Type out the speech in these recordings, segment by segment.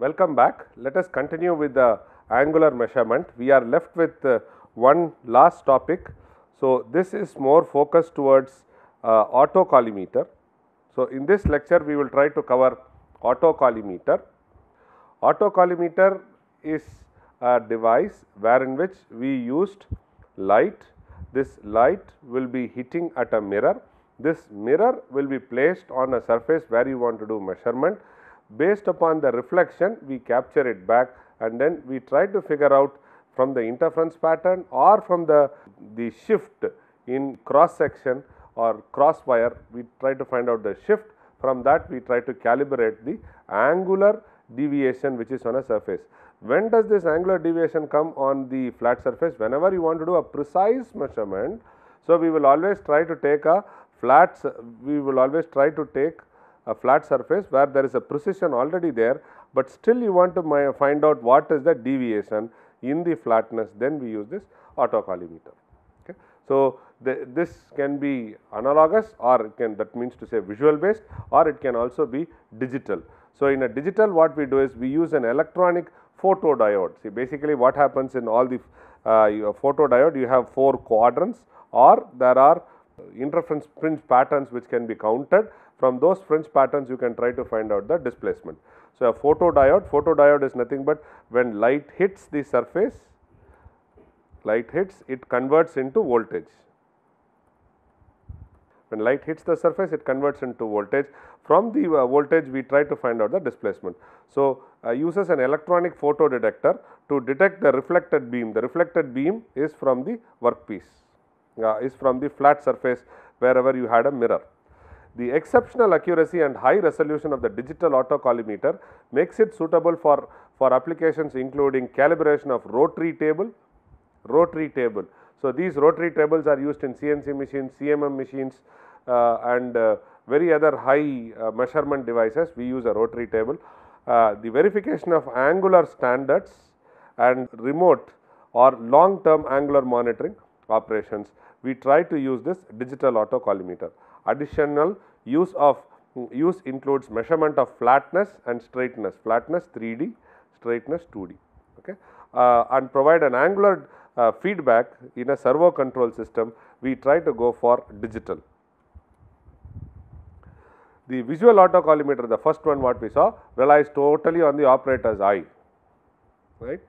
welcome back. Let us continue with the angular measurement. We are left with one last topic. So, this is more focused towards autocollimeter. So, in this lecture we will try to cover autocollimeter. Autocollimeter is a device wherein which we used light. This light will be hitting at a mirror. This mirror will be placed on a surface where you want to do measurement. Based upon the reflection, we capture it back and then we try to figure out from the interference pattern or from the shift in cross section or cross wire, we try to find out the shift. From that we try to calibrate the angular deviation which is on a surface. When does this angular deviation come on the flat surface? Whenever you want to do a precise measurement. So, we will always try to take a flat surface where there is a precision already there, but still you want to find out what is the deviation in the flatness, then we use this autocollimeter. Okay. So, this can be analogous or it can, that means to say visual based, or it can also be digital. So, in a digital what we do is we use an electronic photodiode. See, basically what happens in all the photodiode, you have 4 quadrants or there are interference fringe patterns which can be counted. From those fringe patterns you can try to find out the displacement. So, a photodiode is nothing but when light hits the surface, it converts into voltage. When light hits the surface, it converts into voltage. From the voltage we try to find out the displacement. So, uses an electronic photodetector to detect the reflected beam. The reflected beam is from the workpiece, is from the flat surface wherever you had a mirror. The exceptional accuracy and high resolution of the digital autocollimeter makes it suitable for applications including calibration of rotary table. So, these rotary tables are used in CNC machines, CMM machines and very other high measurement devices. We use a rotary table. The verification of angular standards and remote or long term angular monitoring operations, we try to use this digital autocollimeter. Additional use includes measurement of flatness and straightness, flatness 3D, straightness 2D, okay, and provide an angular feedback in a servo control system. We try to go for digital. The visual autocollimeter, the first one what we saw, relies totally on the operator's eye, right.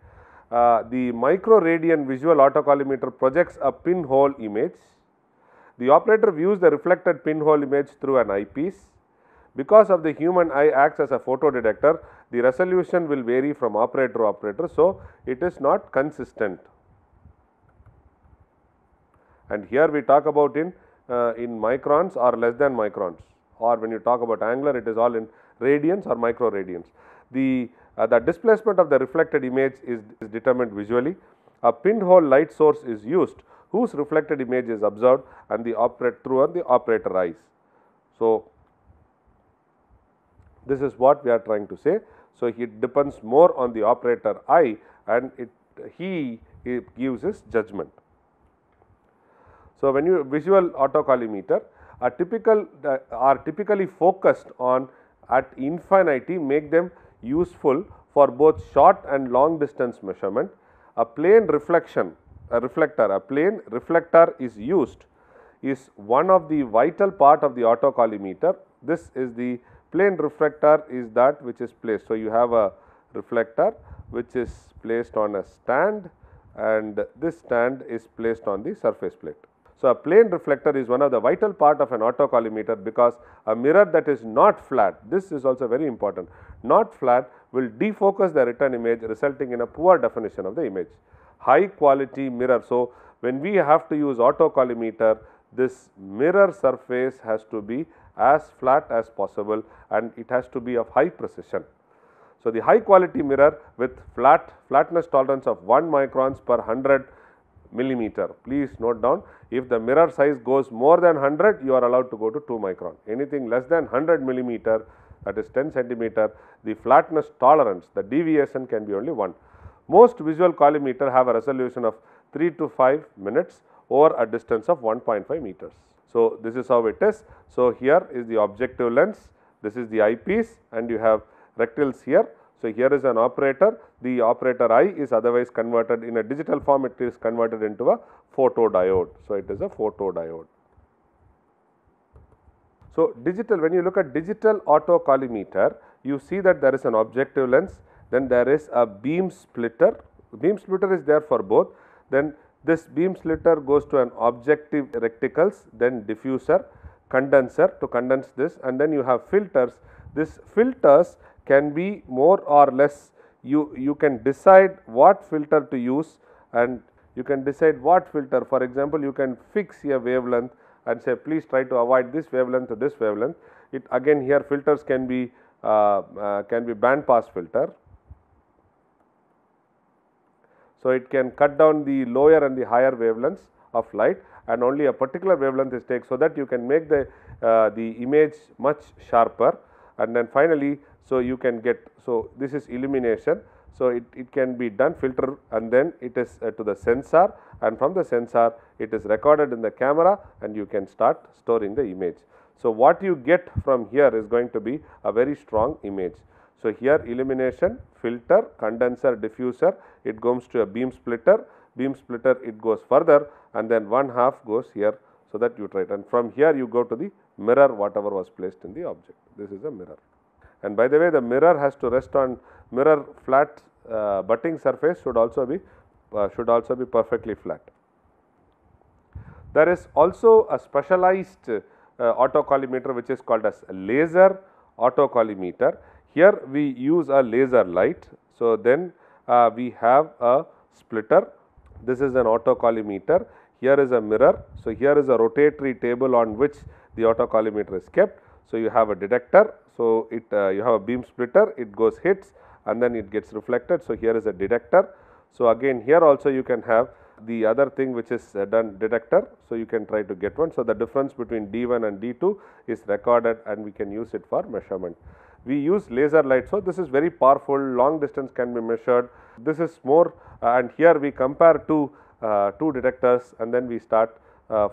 The microradian visual autocollimeter projects a pinhole image. The operator views the reflected pinhole image through an eyepiece. Because of the human eye acts as a photodetector, the resolution will vary from operator to operator. So, it is not consistent. And here we talk about in microns or less than microns, or when you talk about angular, it is all in radians or microradians. The displacement of the reflected image is determined visually. A pinhole light source is used whose reflected image is observed and the operator eyes. So, this is what we are trying to say. So, it depends more on the operator eye and he gives his judgment. So, when you visual autocollimeter are typically focused on at infinity, make them useful for both short and long distance measurement. A plane reflector is used, is one of the vital part of the autocollimeter. This is the plane reflector is that which is placed. So, you have a reflector which is placed on a stand and this stand is placed on the surface plate. So, a plane reflector is one of the vital part of an autocollimeter because a mirror that is not flat, this is also very important, not flat will defocus the written image, resulting in a poor definition of the image. High quality mirror. So, when we have to use autocollimeter, this mirror surface has to be as flat as possible and it has to be of high precision. So, the high quality mirror with flatness tolerance of 1 microns per 100 millimeter. Please note down, if the mirror size goes more than 100, you are allowed to go to 2 micron. Anything less than 100 millimeter, that is 10 centimeter, the flatness tolerance, the deviation can be only 1. Most visual collimeter have a resolution of 3 to 5 minutes over a distance of 1.5 meters. So, this is how it is. So, here is the objective lens, this is the eyepiece and you have rectils here. So, here is an operator, the operator I is otherwise converted in a digital form, it is converted into a photodiode. So, it is a photodiode. So, digital, when you look at digital autocollimeter, you see that there is an objective lens, then there is a beam splitter. Beam splitter is there for both. Then this beam splitter goes to an objective reticles, then diffuser, condenser to condense this, and then you have filters. This filters can be more or less, you can decide what filter to use, and you can decide what filter. For example, you can fix a wavelength and say please try to avoid this wavelength to this wavelength. It again here filters can be band pass filter. So, it can cut down the lower and the higher wavelengths of light, and only a particular wavelength is taken, so that you can make the image much sharper. And then finally, so you can get, so this is illumination. So, it can be done filter, and then it is to the sensor, and from the sensor it is recorded in the camera, and you can start storing the image. So, what you get from here is going to be a very strong image. So, here illumination, filter, condenser, diffuser, it goes to a beam splitter it goes further, and then one half goes here, so that you try it, and from here you go to the mirror whatever was placed in the object. This is a mirror. And by the way, the mirror has to rest on mirror flat butting surface should also be perfectly flat. There is also a specialized autocollimeter which is called as laser autocollimeter. Here we use a laser light. So, then we have a splitter. This is an autocollimeter. Here is a mirror. So, here is a rotatory table on which the autocollimeter is kept. So, you have a detector. So, you have a beam splitter, it goes hits and then it gets reflected. So, here is a detector. So, again here also you can have the other thing which is done detector. So, you can try to get one. So, the difference between D1 and D2 is recorded, and we can use it for measurement. We use laser light. So, this is very powerful, long distance can be measured. This is more and here we compare two detectors, and then we start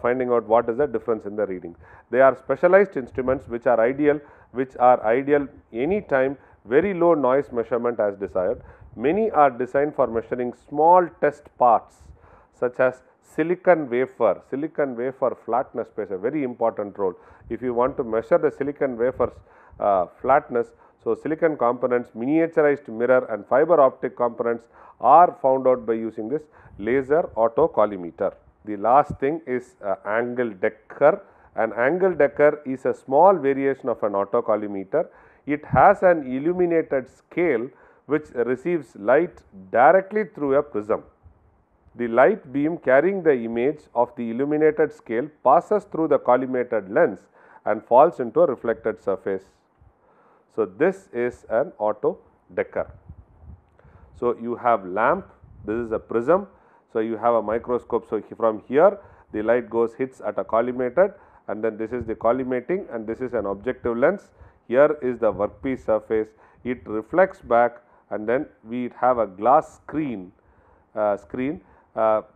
finding out what is the difference in the reading. They are specialized instruments which are ideal any time very low noise measurement as desired. Many are designed for measuring small test parts such as silicon wafer flatness plays a very important role. If you want to measure the silicon wafer's flatness, so silicon components, miniaturized mirror and fiber optic components are found out by using this laser autocollimeter. The last thing is angle decker. An angle decker is a small variation of an autocollimeter. It has an illuminated scale which receives light directly through a prism. The light beam carrying the image of the illuminated scale passes through the collimated lens and falls into a reflected surface. So, this is an auto decker. So, you have lamp, this is a prism. So, you have a microscope. So, from here the light goes hits at a collimated, and then this is the collimating, and this is an objective lens. Here is the workpiece surface, it reflects back, and then we have a glass screen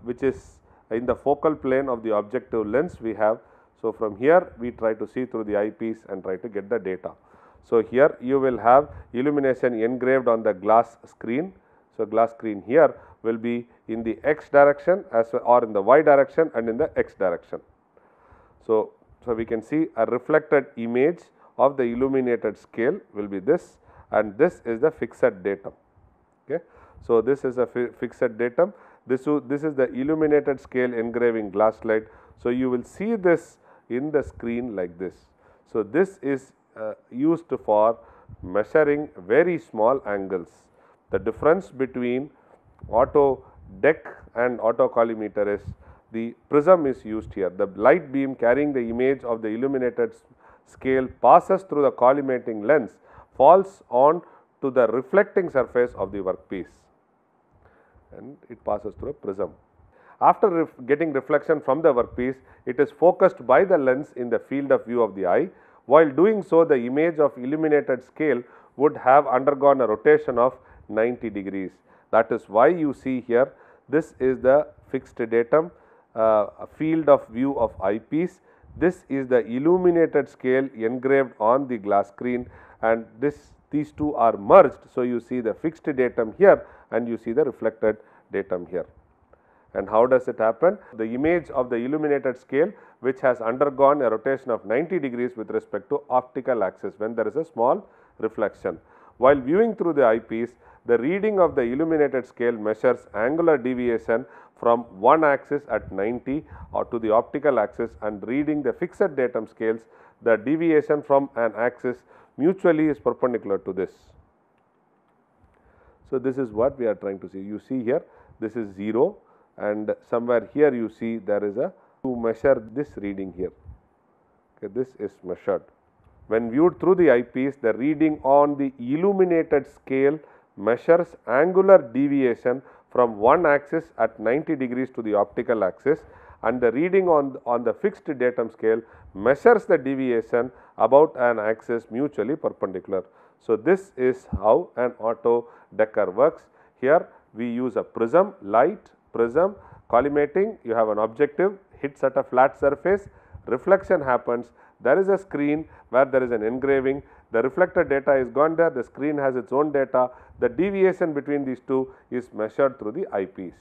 which is in the focal plane of the objective lens we have. So, from here we try to see through the eyepiece and try to get the data. So, here you will have illumination engraved on the glass screen. So, glass screen here will be in the x direction as well, or in the y direction and in the x direction. So, we can see a reflected image of the illuminated scale will be this, and this is the fixed datum. Okay. So, this is a fixed datum. This is the illuminated scale engraving glass light. So, you will see this in the screen like this. So, this is used for measuring very small angles. The difference between auto deck and autocollimeter is the prism is used here. The light beam carrying the image of the illuminated scale passes through the collimating lens, falls on to the reflecting surface of the workpiece, and it passes through a prism. After getting reflection from the workpiece, it is focused by the lens in the field of view of the eye. While doing so, the image of illuminated scale would have undergone a rotation of 90 degrees. That is why you see here, this is the fixed datum field of view of eyepiece. This is the illuminated scale engraved on the glass screen, and this these two are merged. So, you see the fixed datum here and you see the reflected datum here. And how does it happen? The image of the illuminated scale which has undergone a rotation of 90 degrees with respect to optical axis when there is a small reflection. While viewing through the eyepiece, the reading of the illuminated scale measures angular deviation from one axis at 90 or to the optical axis, and reading the fixed datum scales, the deviation from an axis mutually is perpendicular to this. So, this is what we are trying to see. You see here, this is 0 and somewhere here you see there is a to measure this reading here. Okay, this is measured. When viewed through the eyepiece, the reading on the illuminated scale measures angular deviation from one axis at 90 degrees to the optical axis, and the reading on the fixed datum scale measures the deviation about an axis mutually perpendicular. So, this is how an auto Decker works. Here we use a prism, light, prism, collimating, you have an objective, hits at a flat surface, reflection happens, there is a screen where there is an engraving, the reflected data is gone there, the screen has its own data, the deviation between these two is measured through the eyepiece.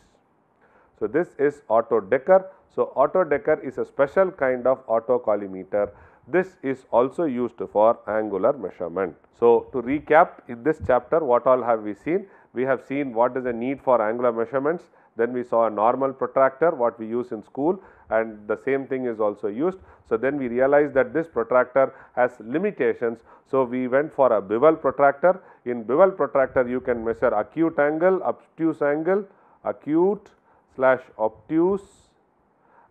So, this is auto Decker. So, auto Decker is a special kind of auto collimator. This is also used for angular measurement. So, to recap, in this chapter what all have we seen? We have seen what is the need for angular measurements, then we saw a normal protractor what we use in school, and the same thing is also used. So, then we realized that this protractor has limitations. So, we went for a bevel protractor. In bevel protractor you can measure acute angle, obtuse angle, acute / obtuse,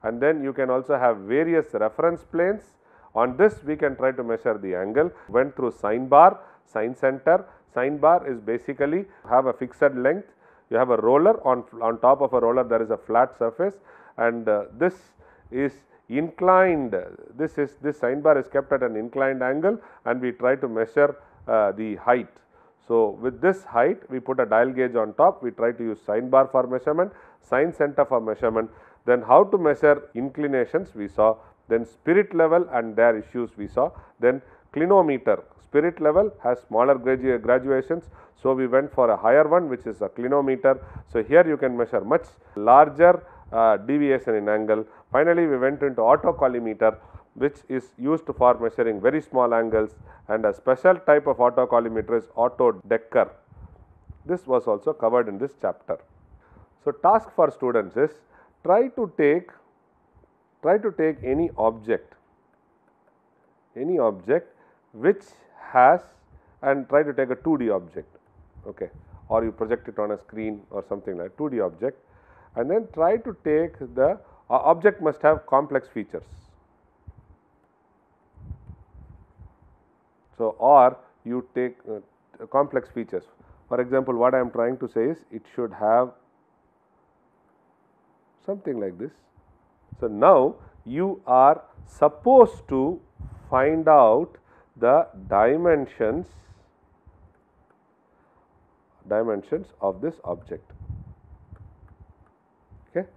and then you can also have various reference planes. On this we can try to measure the angle. Went through sine bar, sine center. Sine bar is basically have a fixed length. You have a roller, on top of a roller there is a flat surface, and this is inclined, this sine bar is kept at an inclined angle, and we try to measure the height. So, with this height we put a dial gauge on top, we try to use sine bar for measurement, sine center for measurement. Then how to measure inclinations we saw, then spirit level and their issues we saw, then clinometer. Spirit level has smaller graduations. So, we went for a higher one which is a clinometer. So, here you can measure much larger deviation in angle. Finally, we went into auto collimator which is used for measuring very small angles, and a special type of auto collimator is auto Decker. This was also covered in this chapter. So, task for students is try to take any object which has, and try to take a 2D object, okay, or you project it on a screen or something like 2D object, and then try to take the object must have complex features. So, or you take complex features. For example, what I am trying to say is it should have something like this. So, now you are supposed to find out the dimensions of this object. Okay.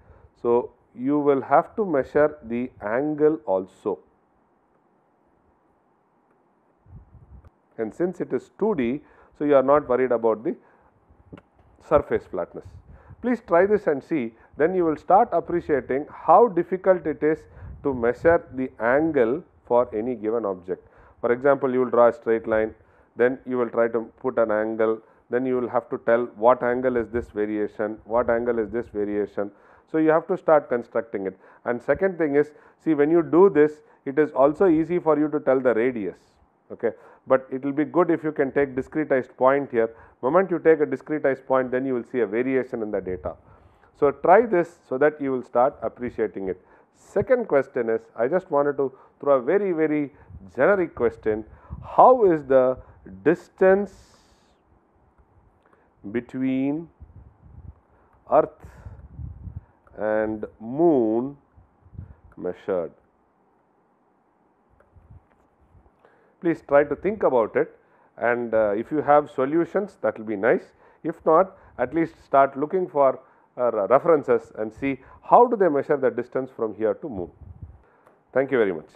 So, you will have to measure the angle also, and since it is 2D, so you are not worried about the surface flatness. Please try this and see, then you will start appreciating how difficult it is to measure the angle for any given object. For example, you will draw a straight line, then you will try to put an angle, then you will have to tell what angle is this variation, what angle is this variation. So, you have to start constructing it. And second thing is, see, when you do this, it is also easy for you to tell the radius, okay, but it will be good if you can take discretized point here. Moment you take a discretized point, then you will see a variation in the data. So, try this so that you will start appreciating it. Second question is, I just wanted to throw a very generic question. How is the distance between Earth and Moon measured? Please try to think about it, and if you have solutions, that will be nice. If not, at least start looking for references and see how do they measure the distance from here to Moon. Thank you very much.